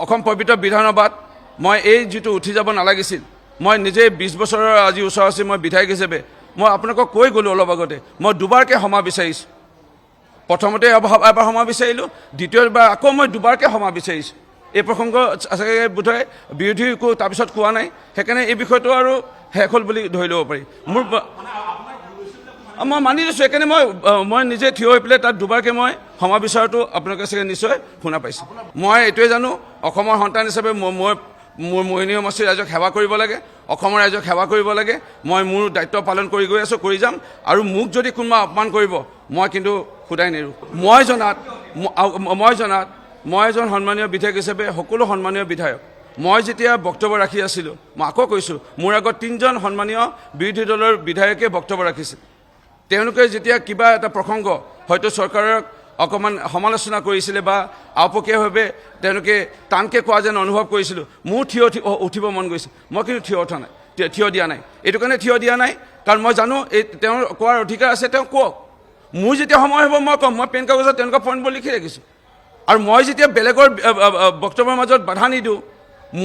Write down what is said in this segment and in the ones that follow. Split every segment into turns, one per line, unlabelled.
অসম পবিত্ৰ বিধানসভাত মই এই যিটো উঠি যাব নালাগিছিল, মই নিজে 20 বছৰৰ আজি ওচৰ আছে মই বিধায়ক হিচাপে মই আপোনালোকক কৈ গ'লোঁ অলপ আগতে, মই দুবাৰকৈ ক্ষমা বিচাৰিছোঁ। প্ৰথমতে এবাৰ ক্ষমা বিচাৰিলোঁ, দ্বিতীয়বাৰ আকৌ মই দুবাৰকৈ ক্ষমা বিচাৰিছোঁ। এই প্ৰসংগ চাগে বোধহয় বিৰোধী একো তাৰপিছত কোৱা নাই, সেইকাৰণে এই বিষয়টো আৰু শেষ হ'ল বুলি ধৰি ল'ব পাৰি। মই মানি লৈছোঁ, সেইকাৰণে মই নিজে থিয় হৈ পেলাই তাত দুবাৰকৈ মই ক্ষমা বিচৰাটো আপোনালোকে চাগে নিশ্চয় শুনা পাইছে। মই এইটোৱে জানো, অসমৰ সন্তান হিচাপে মোৰ মোহিনী সমষ্টিৰ ৰাইজক সেৱা কৰিব লাগে, অসমৰ ৰাইজক সেৱা কৰিব লাগে। মই মোৰ দায়িত্ব পালন কৰি গৈ আছোঁ, কৰি যাম। আৰু মোক যদি কোনোবা অপমান কৰিব, মই কিন্তু শুদাই নেৰোঁ। মই এজন সন্মানীয় বিধায়ক হিচাপে সকলো সন্মানীয় বিধায়ক, মই যেতিয়া বক্তব্য ৰাখি আছিলোঁ, মই আকৌ কৈছোঁ, মোৰ আগত 3জন সন্মানীয় বিৰোধী দলৰ বিধায়কে বক্তব্য ৰাখিছিল। তেওঁলোকে যেতিয়া কিবা এটা প্ৰসংগ হয়তো চৰকাৰক অকণমান সমালোচনা কৰিছিলে বা আওপকীয়াভাৱে তেওঁলোকে টানকৈ কোৱা যেন অনুভৱ কৰিছিলোঁ, মোৰ উঠিব মন গৈছিল। মই কিন্তু থিয় দিয়া নাই। এইটো কাৰণে থিয় দিয়া নাই কাৰণ মই জানো এই তেওঁৰ কোৱাৰ অধিকাৰ আছে, তেওঁ কওক। মোৰ যেতিয়া সময় হ'ব মই ক'ম। মই পেন কাগজত তেনেকুৱা পইণ্টবোৰ লিখি ৰাখিছোঁ। আৰু মই যেতিয়া বেলেগৰ বক্তব্যৰ মাজত বাধা নিদিওঁ,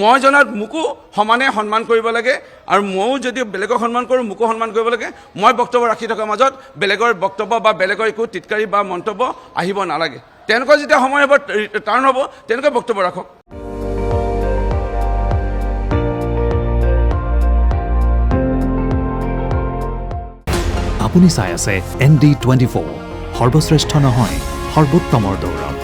মই জনাত মোকো সমানে সন্মান কৰিব লাগে। আৰু ময়ো যদি বেলেগক সন্মান কৰোঁ, মোকো সন্মান কৰিব লাগে। মই বক্তব্য ৰাখি থকাৰ মাজত বেলেগৰ বক্তব্য বা বেলেগৰ একো টিটকাৰী বা মন্তব্য আহিব নালাগে। তেওঁলোকৰ যেতিয়া সময় হ'ব, টাৰ্ণ হ'ব, তেনেকৈ বক্তব্য ৰাখক।
আপুনি চাই আছে ND24, সৰ্বশ্ৰেষ্ঠ নহয়, সৰ্বোত্তমৰ দৌৰত।